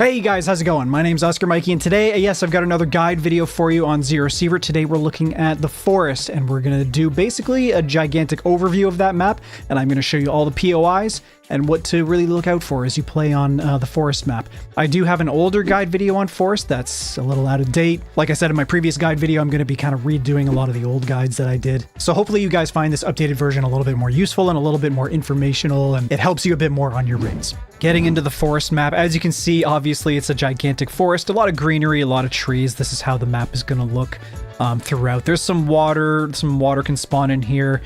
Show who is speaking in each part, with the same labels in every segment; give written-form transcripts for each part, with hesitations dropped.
Speaker 1: Hey guys, how's it going? My name's Oscar Mikey, and today, yes, I've got another guide video for you on Sievert. Today we're looking at the forest, and we're going to do basically a gigantic overview of that map, and I'm going to show you all the POIs and what to really look out for as you play on the forest map. I do have an older guide video on forest that's a little out of date. Like I said in my previous guide video, I'm going to be kind of redoing a lot of the old guides that I did. So hopefully you guys find this updated version a little bit more useful and a little bit more informational, and it helps you a bit more on your raids. Getting into the forest map, as you can see, obviously it's a gigantic forest, a lot of greenery, a lot of trees. This is how the map is going to look throughout. There's some water can spawn in here.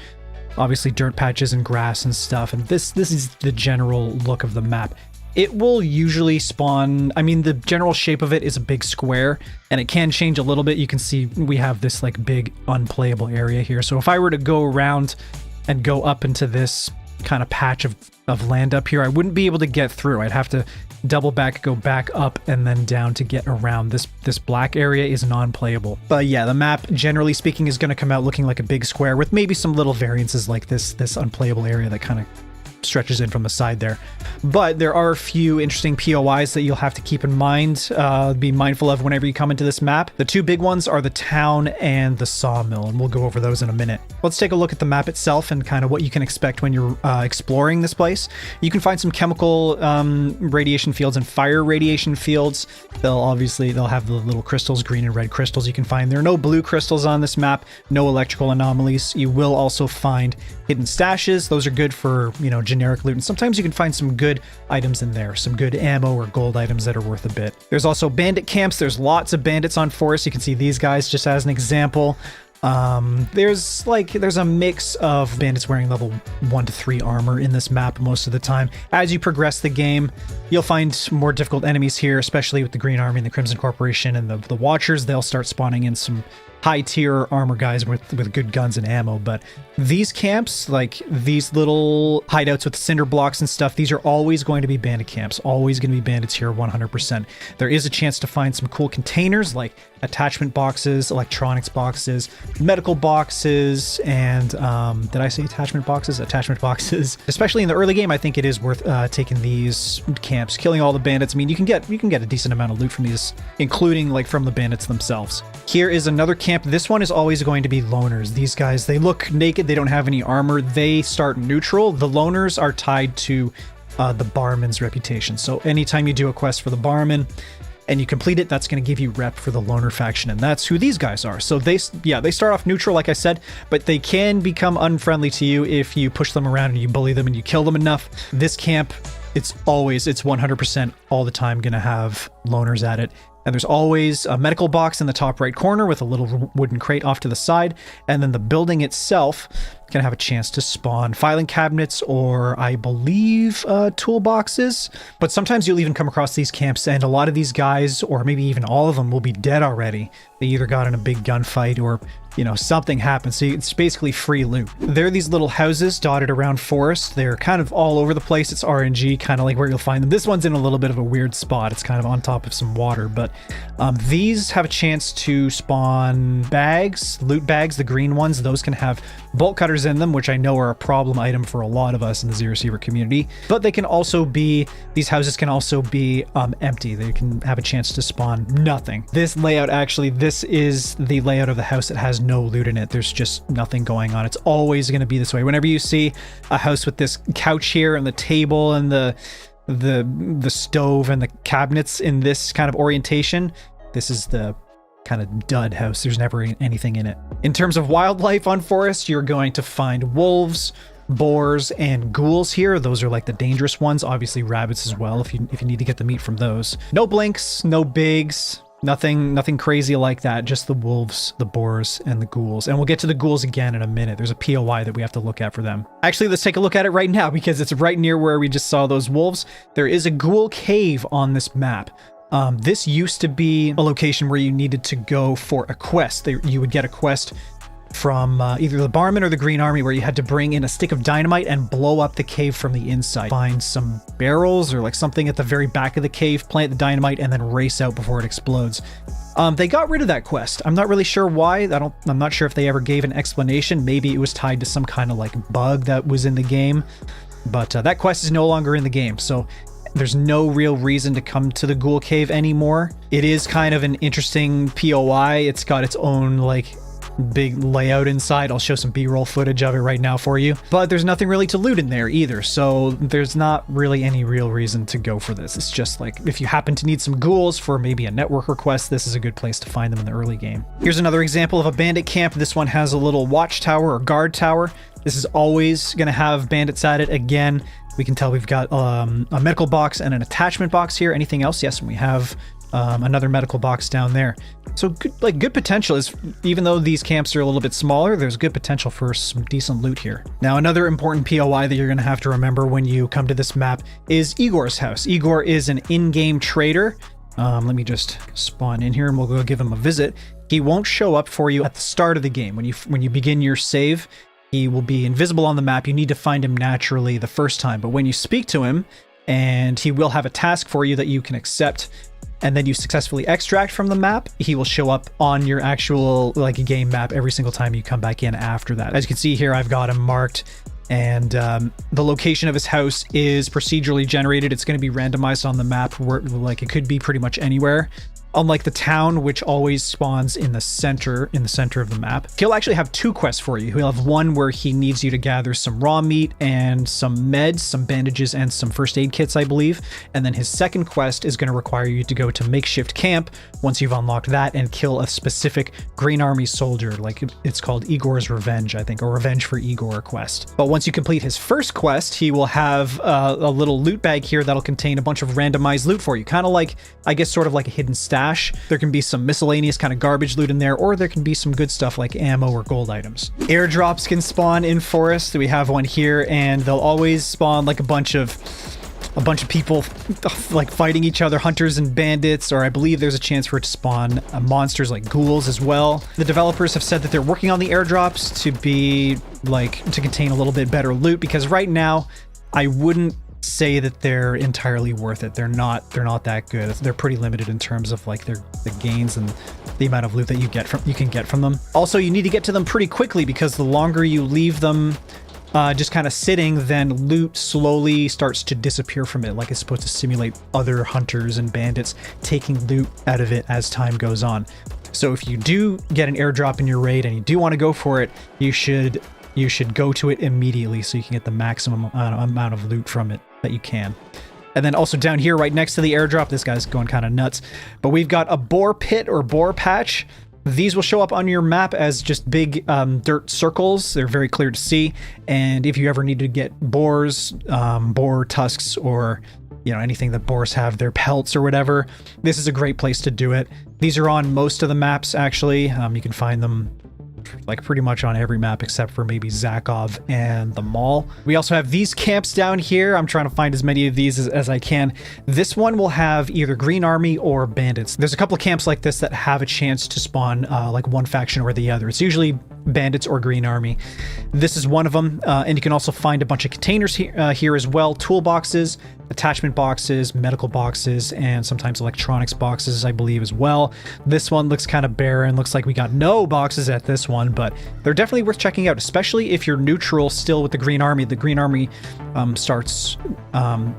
Speaker 1: Obviously dirt patches and grass and stuff, and this is the general look of the map. It will usually spawn, I mean, the general shape of it is a big square, and it can change a little bit. You can see we have this like big unplayable area here. So if I were to go around and go up into this kind of patch of land up here, I wouldn't be able to get through. I'd have to double back, go back up and then down to get around. This black area is non-playable. But yeah, the map, generally speaking, is going to come out looking like a big square with maybe some little variances like this unplayable area that kind of stretches in from the side there. But there are a few interesting POIs that you'll have to keep in mind, be mindful of whenever you come into this map. The two big ones are the town and the sawmill, and we'll go over those in a minute. Let's take a look at the map itself and kind of what you can expect when you're exploring this place. You can find some chemical radiation fields and fire radiation fields. They'll have the little crystals, green and red crystals you can find. There are no blue crystals on this map, no electrical anomalies. You will also find hidden stashes. Those are good for, you know, generic loot, and sometimes you can find some good items in there, some good ammo or gold items that are worth a bit. There's also bandit camps. There's lots of bandits on forest. You can see these guys just as an example. There's a mix of bandits wearing level 1 to 3 armor in this map most of the time. As you progress the game, you'll find more difficult enemies here, especially with the Green Army and the Crimson Corporation and the Watchers. They'll start spawning in some high-tier armor guys with good guns and ammo. But these camps, like these little hideouts with cinder blocks and stuff, these are always going to be bandit camps, always going to be bandits here 100%. There is a chance to find some cool containers like attachment boxes, electronics boxes, medical boxes, and did I say attachment boxes? Attachment boxes. Especially in the early game, I think it is worth taking these camps, killing all the bandits. I mean, you can get a decent amount of loot from these, including like from the bandits themselves. Here is another camp. This one is always going to be loners. These guys, they look naked, they don't have any armor, they start neutral. The loners are tied to the barman's reputation. So anytime you do a quest for the barman and you complete it, that's going to give you rep for the loner faction, and that's who these guys are. So they start off neutral, like I said, but they can become unfriendly to you if you push them around and you bully them and you kill them enough. This camp, it's 100% all the time going to have loners at it. And there's always a medical box in the top right corner with a little wooden crate off to the side. And then the building itself can have a chance to spawn filing cabinets or, I believe, toolboxes. But sometimes you'll even come across these camps and a lot of these guys, or maybe even all of them, will be dead already. They either got in a big gunfight or, you know, something happened. So it's basically free loot. There are these little houses dotted around forest. They're kind of all over the place. It's RNG, kind of like where you'll find them. This one's in a little bit of a weird spot. It's kind of on top of some water, but these have a chance to spawn bags, loot bags, the green ones. Those can have bolt cutters in them, which I know are a problem item for a lot of us in the Sievert community. But they can also be, these houses can also be empty. They can have a chance to spawn nothing. This layout, actually, this is the layout of the house that has no loot in it. There's just nothing going on. It's always going to be this way. Whenever you see a house with this couch here and the table and the stove and the cabinets in this kind of orientation, this is the kind of dud house. There's never anything in it. In terms of wildlife on forest, you're going to find wolves, boars, and ghouls here. Those are like the dangerous ones. Obviously rabbits as well if you need to get the meat from those. No blinks, no bigs, nothing crazy like that. Just the wolves, the boars, and the ghouls. And we'll get to the ghouls again in a minute. There's a POI that we have to look at for them. Actually, let's take a look at it right now because it's right near where we just saw those wolves. There is a ghoul cave on this map. This used to be a location where you needed to go for a quest. You would get a quest from either the barman or the Green Army where you had to bring in a stick of dynamite and blow up the cave from the inside. Find some barrels or like something at the very back of the cave, plant the dynamite, and then race out before it explodes. They got rid of that quest. I'm not really sure why. I'm not sure if they ever gave an explanation. Maybe it was tied to some kind of like bug that was in the game. But that quest is no longer in the game. So there's no real reason to come to the Ghoul Cave anymore. It is kind of an interesting POI. It's got its own like big layout inside. I'll show some B-roll footage of it right now for you, but there's nothing really to loot in there either, so there's not really any real reason to go for this. It's just like if you happen to need some ghouls for maybe a network request, this is a good place to find them in the early game. Here's another example of a bandit camp. This one has a little watchtower or guard tower. This is always going to have bandits at it. Again, we can tell we've got a medical box and an attachment box here. Anything else? Yes, and we have another medical box down there. So good potential is, even though these camps are a little bit smaller, there's good potential for some decent loot here. Now, another important POI that you're going to have to remember when you come to this map is Igor's house. Igor is an in-game trader. Let me just spawn in here and we'll go give him a visit. He won't show up for you at the start of the game. When you begin your save, he will be invisible on the map. You need to find him naturally the first time, but when you speak to him, and he will have a task for you that you can accept, and then you successfully extract from the map, he will show up on your actual like game map every single time you come back in after that. As you can see here, I've got him marked, and the location of his house is procedurally generated. It's going to be randomized on the map, where like it could be pretty much anywhere. Unlike the town, which always spawns in the center of the map. He'll actually have two quests for you. He'll have one where he needs you to gather some raw meat and some meds, some bandages, and some first aid kits, I believe. And then his second quest is going to require you to go to makeshift camp once you've unlocked that and kill a specific Green Army soldier. Like it's called Igor's Revenge, I think, or Revenge for Igor quest. But once you complete his first quest, he will have a little loot bag here that'll contain a bunch of randomized loot for you. Kind of like, I guess, sort of like a hidden stash. There can be some miscellaneous kind of garbage loot in there, or there can be some good stuff like ammo or gold items. Airdrops can spawn in forest. We have one here, and they'll always spawn like a bunch of people like fighting each other, hunters and bandits, or I believe there's a chance for it to spawn monsters like ghouls as well. The developers have said that they're working on the airdrops to be like to contain a little bit better loot, because right now I wouldn't say that they're entirely worth it. They're not that good. They're pretty limited in terms of like the gains and the amount of loot that you can get from them. Also, you need to get to them pretty quickly, because the longer you leave them just kind of sitting, then loot slowly starts to disappear from it. Like it's supposed to simulate other hunters and bandits taking loot out of it as time goes on. So if you do get an airdrop in your raid and you do want to go for it, you should go to it immediately so you can get the maximum amount of loot from it that you can. And then also down here right next to the airdrop, this guy's going kind of nuts, but we've got a boar pit or boar patch. These will show up on your map as just big dirt circles. They're very clear to see, and if you ever need to get boars, boar tusks, or anything that boars have, their pelts or whatever, this is a great place to do it. These are on most of the maps actually. You can find them like pretty much on every map except for maybe Zakov and the mall. We also have these camps down here. I'm trying to find as many of these as I can. This one will have either Green Army or bandits. There's a couple of camps like this that have a chance to spawn like one faction or the other. It's usually bandits or Green Army. This is one of them, and you can also find a bunch of containers here as well. Toolboxes, attachment boxes, medical boxes, and sometimes electronics boxes, I believe, as well. This one looks kind of barren. Looks like we got no boxes at this one, but they're definitely worth checking out, especially if you're neutral still with the Green Army. The Green Army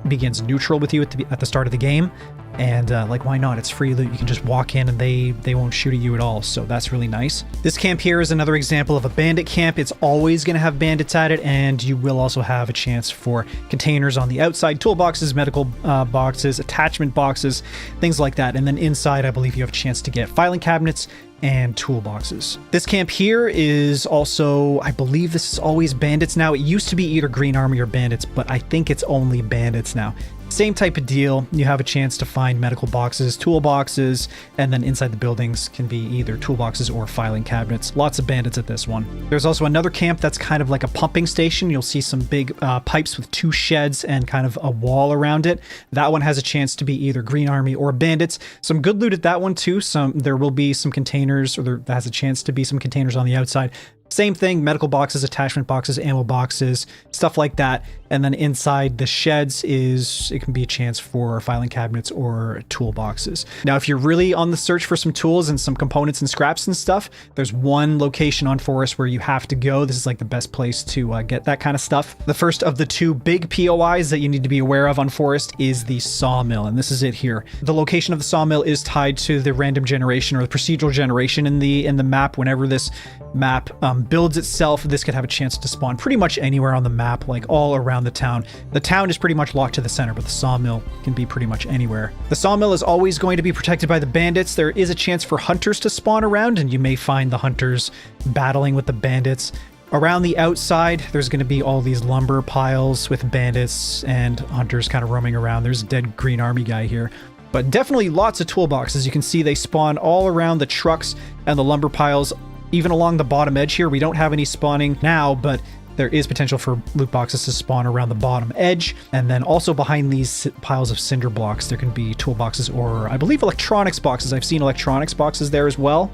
Speaker 1: begins neutral with you at the start of the game. And like, why not? It's free loot. You can just walk in and they won't shoot at you at all. So that's really nice. This camp here is another example of a bandit camp. It's always going to have bandits at it, and you will also have a chance for containers on the outside, toolboxes, medical boxes, attachment boxes, things like that. And then inside, I believe you have a chance to get filing cabinets and toolboxes. This camp here is also, I believe this is always bandits now. It used to be either Green Army or bandits, but I think it's only bandits now. Same type of deal. You have a chance to find medical boxes, toolboxes, and then inside the buildings can be either toolboxes or filing cabinets. Lots of bandits at this one. There's also another camp that's kind of like a pumping station. You'll see some big pipes with 2 sheds and kind of a wall around it. That one has a chance to be either Green Army or bandits. Some good loot at that one too. There will be some containers, or there has a chance to be some containers on the outside. Same thing, medical boxes, attachment boxes, ammo boxes, stuff like that. And then inside the sheds it can be a chance for filing cabinets or toolboxes. Now, if you're really on the search for some tools and some components and scraps and stuff, there's one location on Forest where you have to go. This is like the best place to get that kind of stuff. The first of the two big POIs that you need to be aware of on Forest is the sawmill, and this is it here. The location of the sawmill is tied to the random generation or the procedural generation in the map. Whenever this map builds itself, this could have a chance to spawn pretty much anywhere on the map, like all around the town. The town is pretty much locked to the center, but the sawmill can be pretty much anywhere. The sawmill is always going to be protected by the bandits. There is a chance for hunters to spawn around, and you may find the hunters battling with the bandits. Around the outside, there's going to be all these lumber piles with bandits and hunters kind of roaming around. There's a dead green army guy here. But definitely lots of toolboxes. You can see they spawn all around the trucks and the lumber piles, even along the bottom edge here. We don't have any spawning now, but there is potential for loot boxes to spawn around the bottom edge. And then also behind these piles of cinder blocks, there can be toolboxes or I believe electronics boxes. I've seen electronics boxes there as well.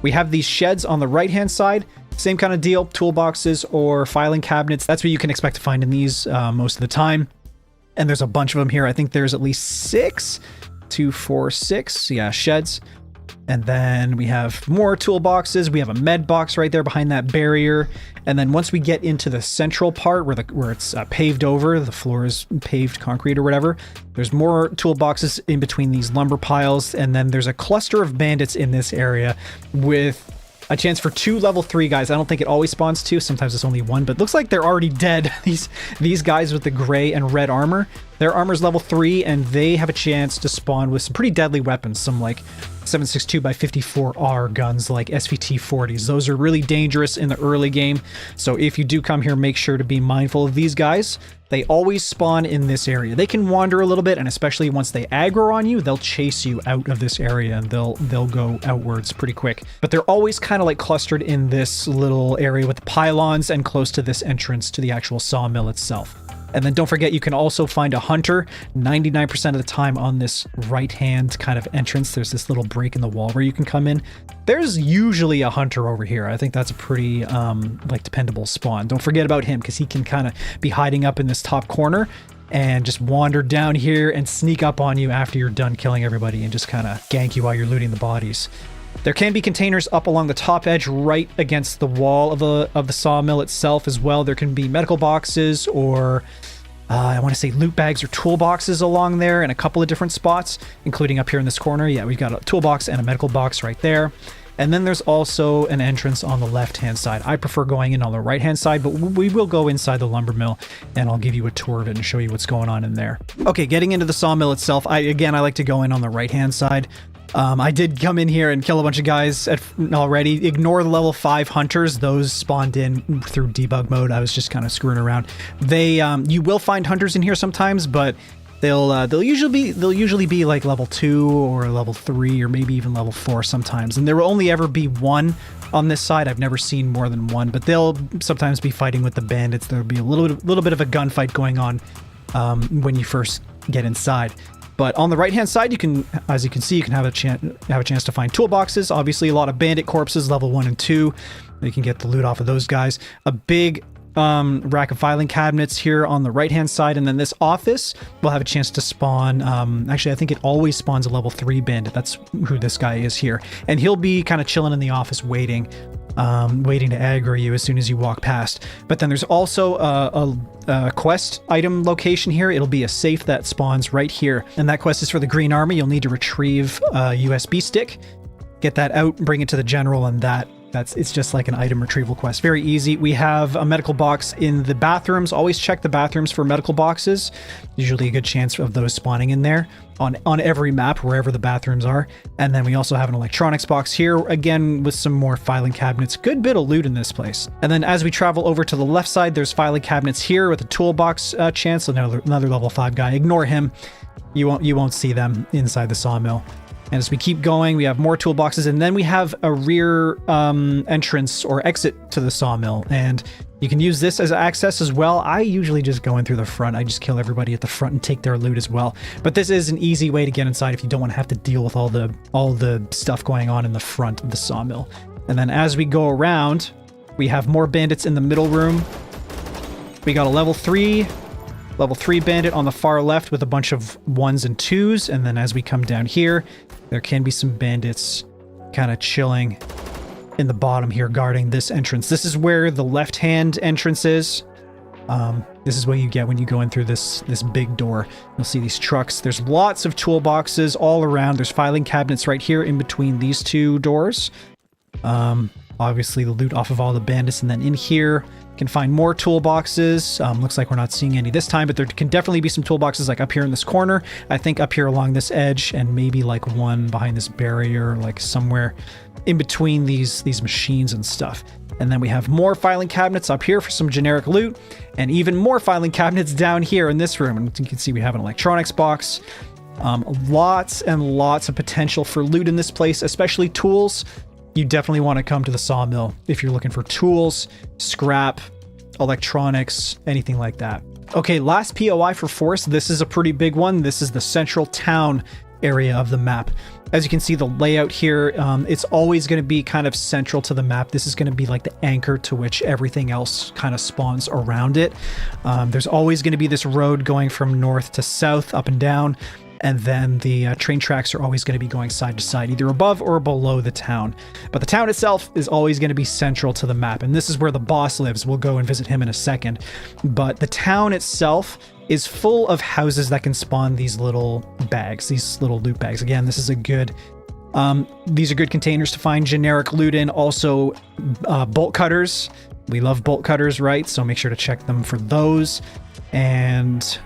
Speaker 1: We have these sheds on the right-hand side. Same kind of deal, toolboxes or filing cabinets. That's what you can expect to find in these most of the time. And there's a bunch of them here. I think there's at least 6, 2, 4, 6, yeah, sheds. And then we have more toolboxes. We have a med box right there behind that barrier. And then once we get into the central part where it's paved over, the floor is paved concrete or whatever, there's more toolboxes in between these lumber piles. And then there's a cluster of bandits in this area with a chance for 2 level 3 guys. I don't think it always spawns 2. Sometimes it's only 1, but it looks like they're already dead. These guys with the gray and red armor, their armor's level 3, and they have a chance to spawn with some pretty deadly weapons. Some like 7.62x54R guns like SVT-40s. Those are really dangerous in the early game. So if you do come here, make sure to be mindful of these guys. They always spawn in this area. They can wander a little bit, and especially once they aggro on you, they'll chase you out of this area and they'll go outwards pretty quick. But they're always kind of like clustered in this little area with the pylons and close to this entrance to the actual sawmill itself. And then don't forget, you can also find a hunter 99% of the time on this right-hand kind of entrance. There's this little break in the wall where you can come in. There's usually a hunter over here. I think that's a pretty like dependable spawn. Don't forget about him because he can kind of be hiding up in this top corner and just wander down here and sneak up on you after you're done killing everybody and just kind of gank you while you're looting the bodies. There can be containers up along the top edge right against the wall of the sawmill itself as well. There can be medical boxes or I want to say loot bags or toolboxes along there in a couple of different spots, including up here in this corner. Yeah, we've got a toolbox and a medical box right there. And then there's also an entrance on the left-hand side. I prefer going in on the right-hand side, but we will go inside the lumber mill and I'll give you a tour of it and show you what's going on in there. Okay, getting into the sawmill itself, I like to go in on the right-hand side. I did come in here and kill a bunch of guys already. Ignore the level 5 hunters. Those spawned in through debug mode. I was just kind of screwing around. You will find hunters in here sometimes, but they'll usually be like level 2 or level 3 or maybe even level 4 sometimes. And there will only ever be one on this side. I've never seen more than one, but they'll sometimes be fighting with the bandits. There'll be a little bit of a gunfight going on when you first get inside. But on the right-hand side, as you can see, you can have a chance to find toolboxes. Obviously, a lot of bandit corpses, level 1 and 2. You can get the loot off of those guys. A big rack of filing cabinets here on the right-hand side, and then this office will have a chance to spawn. Actually, I think it always spawns a level 3 bandit. That's who this guy is here, and he'll be kind of chilling in the office, waiting to aggro you as soon as you walk past. But then there's also a quest item location here. It'll be a safe that spawns right here, and that quest is for the Green Army. You'll need to retrieve a USB stick, get that out, bring it to the general, and it's just like an item retrieval quest. Very easy. We have a medical box in the bathrooms. Always check the bathrooms for medical boxes. Usually a good chance of those spawning in there on every map, wherever the bathrooms are. And then we also have an electronics box here, again, with some more filing cabinets. Good bit of loot in this place. And then as we travel over to the left side, there's filing cabinets here with a toolbox chance. Another level 5 guy. Ignore him. You won't see them inside the sawmill. And as we keep going, we have more toolboxes, and then we have a rear entrance or exit to the sawmill, and you can use this as access as well. I usually just go in through the front. I just kill everybody at the front and take their loot as well. But this is an easy way to get inside if you don't want to have to deal with all the stuff going on in the front of the sawmill. And then as we go around, we have more bandits in the middle room. We got a level 3 Level 3 bandit on the far left with a bunch of 1s and 2s. And then as we come down here, there can be some bandits kind of chilling in the bottom here guarding this entrance. This is where the left-hand entrance is. This is what you get when you go in through this big door. You'll see these trucks. There's lots of toolboxes all around. There's filing cabinets right here in between these two doors. Obviously the loot off of all the bandits, and then in here you can find more toolboxes. Looks like we're not seeing any this time, but there can definitely be some toolboxes like up here in this corner. I think up here along this edge, and maybe like one behind this barrier, like somewhere in between these machines and stuff. And then we have more filing cabinets up here for some generic loot, and even more filing cabinets down here in this room. And you can see we have an electronics box. Lots and lots of potential for loot in this place, especially tools. You definitely want to come to the sawmill if you're looking for tools, scrap, electronics, anything like that. Okay, last POI for Forest. This is a pretty big one. This is the central town area of the map. As you can see, the layout here, it's always going to be kind of central to the map. This is going to be like the anchor to which everything else kind of spawns around it. There's always going to be this road going from north to south, up and down. And then the train tracks are always going to be going side to side, either above or below the town. But the town itself is always going to be central to the map. And this is where the boss lives. We'll go and visit him in a second. But the town itself is full of houses that can spawn these little bags, these little loot bags. Again, this is a good... these are good containers to find generic loot in. Also, bolt cutters. We love bolt cutters, right? So make sure to check them for those. And...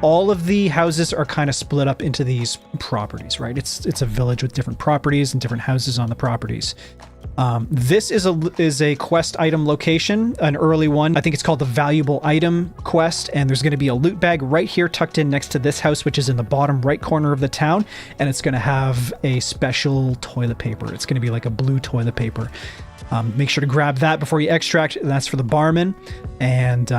Speaker 1: all of the houses are kind of split up into these properties, right? It's a village with different properties and different houses on the properties. This is a quest item location, an early one. I think it's called the Valuable Item quest, and there's going to be a loot bag right here tucked in next to this house, which is in the bottom right corner of the town, and it's going to have a special toilet paper. It's going to be like a blue toilet paper. Make sure to grab that before you extract. That's for the barman, and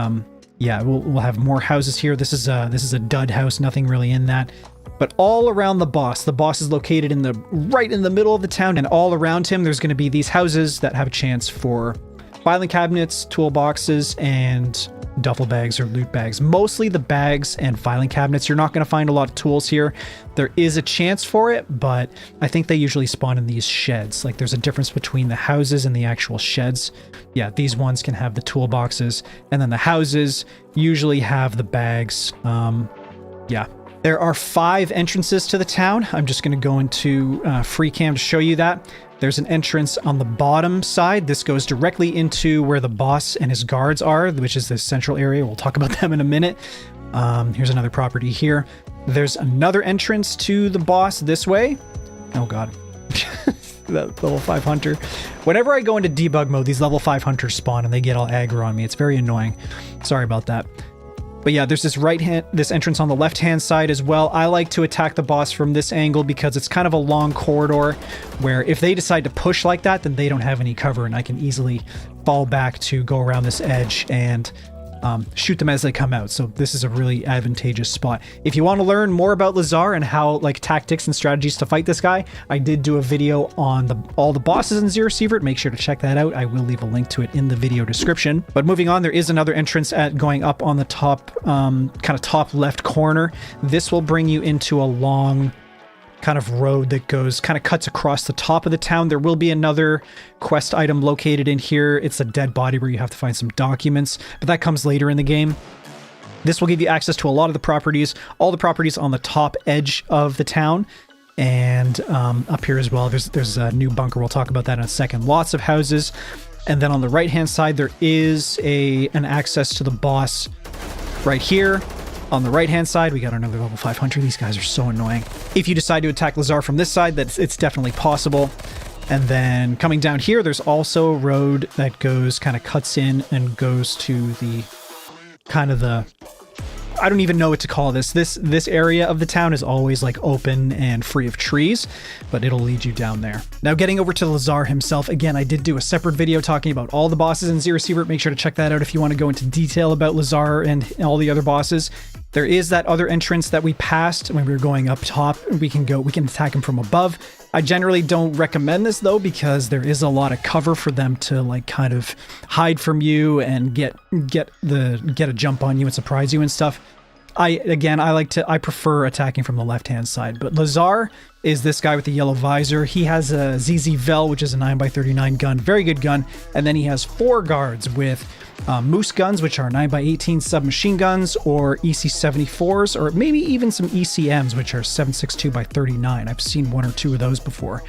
Speaker 1: yeah, we'll have more houses here. This is a dud house, nothing really in that. But all around the boss is located right in the middle of the town, and all around him there's going to be these houses that have a chance for filing cabinets, toolboxes, and duffel bags or loot bags. Mostly the bags and filing cabinets. You're not going to find a lot of tools here. There is a chance for it, but I think they usually spawn in these sheds. Like there's a difference between the houses and the actual sheds. Yeah, these ones can have the toolboxes, and then the houses usually have the bags. Yeah. There are 5 entrances to the town. I'm just going to go into free cam to show you that. There's an entrance on the bottom side. This goes directly into where the boss and his guards are, which is the central area. We'll talk about them in a minute. Here's another property here. There's another entrance to the boss this way. Oh god. That level 5 hunter. Whenever I go into debug mode, these level 5 hunters spawn and they get all aggro on me. It's very annoying. Sorry about that. But yeah, there's this entrance on the left-hand side as well. I like to attack the boss from this angle because it's kind of a long corridor where if they decide to push like that, then they don't have any cover, and I can easily fall back to go around this edge and shoot them as they come out. So this is a really advantageous spot. If you want to learn more about Lazar and how like tactics and strategies to fight this guy, I did do a video on all the bosses in Sievert. Make sure to check that out. I will leave a link to it in the video description. But moving on, there is another entrance going up on the top, kind of top left corner. This will bring you into a long kind of road that kind of cuts across the top of the town. There will be another quest item located in here. It's a dead body where you have to find some documents, but that comes later in the game. This will give you access to a lot of the properties, all the properties on the top edge of the town. And up here as well, there's a new bunker. We'll talk about that in a second. Lots of houses. And then on the right-hand side, there is an access to the boss right here. On the right-hand side, we got another level 500. These guys are so annoying. If you decide to attack Lazar from this side, it's definitely possible. And then coming down here, there's also a road that kind of cuts in and goes to the kind of the... I don't even know what to call this. This area of the town is always like open and free of trees, but it'll lead you down there. Now getting over to Lazar himself, again, I did do a separate video talking about all the bosses in Sievert. Make sure to check that out if you want to go into detail about Lazar and all the other bosses. There is that other entrance that we passed when we were going up top. We can attack him from above. I generally don't recommend this though, because there is a lot of cover for them to like kind of hide from you and get a jump on you and surprise you and stuff. I prefer attacking from the left-hand side, but Lazar is this guy with the yellow visor. He has a ᴢᴇʀᴏ, which is a 9x39 gun, very good gun. And then he has 4 guards with moose guns, which are 9x18 submachine guns, or EC74s, or maybe even some ECMs, which are 7.62x39. I've seen 1 or 2 of those before.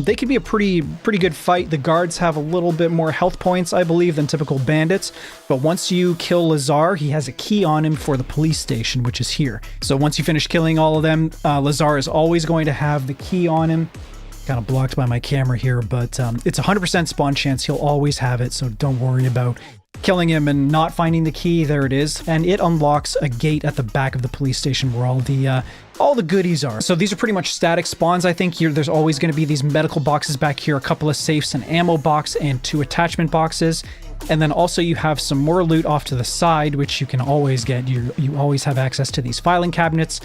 Speaker 1: They could be a pretty good fight. The guards have a little bit more health points, I believe, than typical bandits. But once you kill Lazar, he has a key on him for the police station, which is here. So once you finish killing all of them, Lazar is always going to have the key on him. Kind of blocked by my camera here, but it's a 100% spawn chance. He'll always have it, so don't worry about killing him and not finding the key. There it is. And it unlocks a gate at the back of the police station where all the goodies are. So these are pretty much static spawns. I think there's always going to be these medical boxes back here, a couple of safes, an ammo box, and 2 attachment boxes. And then also you have some more loot off to the side, which you can always get. You always have access to these filing cabinets,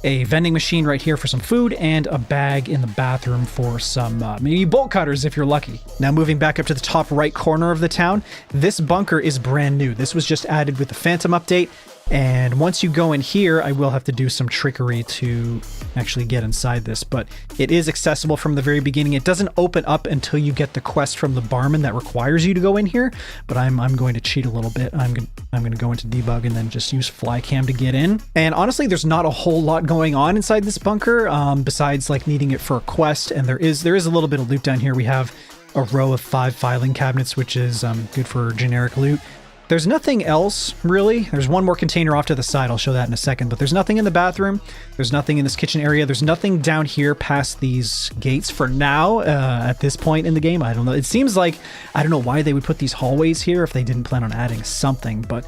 Speaker 1: a vending machine right here for some food, and a bag in the bathroom for some maybe bolt cutters if you're lucky. Now moving back up to the top right corner of the town, this bunker is brand new. This was just added with the Phantom update. And once you go in here, I will have to do some trickery to actually get inside this, but it is accessible from the very beginning. It doesn't open up until you get the quest from the barman that requires you to go in here, but I'm going to cheat a little bit. I'm going to go into debug and then just use flycam to get in. And honestly, there's not a whole lot going on inside this bunker, besides like needing it for a quest. And there is a little bit of loot down here. We have a row of 5 filing cabinets, which is good for generic loot. There's nothing else, really. There's one more container off to the side. I'll show that in a second. But there's nothing in the bathroom. There's nothing in this kitchen area. There's nothing down here past these gates for now, at this point in the game. I don't know. It seems like, I don't know why they would put these hallways here if they didn't plan on adding something. But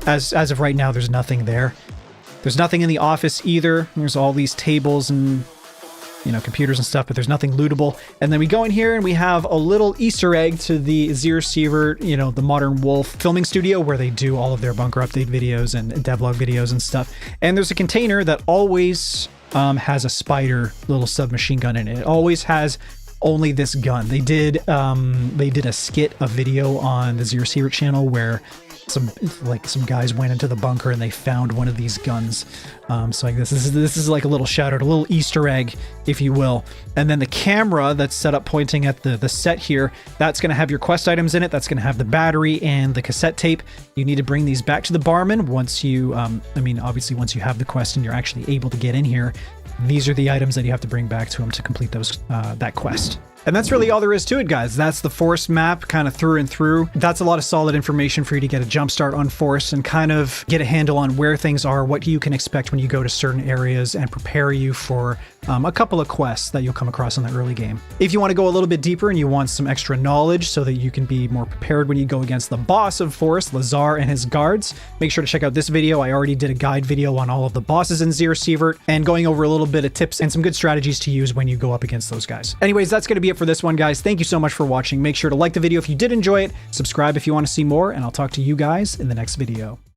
Speaker 1: as of right now, there's nothing there. There's nothing in the office either. There's all these tables and, you know, computers and stuff, but there's nothing lootable. And then we go in here and we have a little Easter egg to the Sievert, you know, the Modern Wolf filming studio where they do all of their bunker update videos and devlog videos and stuff. And there's a container that always has a spider little submachine gun in it. It always has only this gun. They did a skit, a video on the Sievert channel where some guys went into the bunker and they found one of these guns. So like this is like a little shout out, a little Easter egg, if you will. And then the camera that's set up pointing at the set here, that's going to have your quest items in it. That's going to have the battery and the cassette tape. You need to bring these back to the barman once you, obviously once you have the quest and you're actually able to get in here. These are the items that you have to bring back to him to complete those that quest. And that's really all there is to it, guys. That's the Forest map kind of through and through. That's a lot of solid information for you to get a jump start on Forest and kind of get a handle on where things are, what you can expect when you go to certain areas, and prepare you for a couple of quests that you'll come across in the early game. If you want to go a little bit deeper and you want some extra knowledge so that you can be more prepared when you go against the boss of Forest, Lazar and his guards, make sure to check out this video. I already did a guide video on all of the bosses in Sievert and going over a little bit of tips and some good strategies to use when you go up against those guys. Anyways, that's going to be it for this one, guys. Thank you so much for watching. Make sure to like the video if you did enjoy it, subscribe if you want to see more, and I'll talk to you guys in the next video.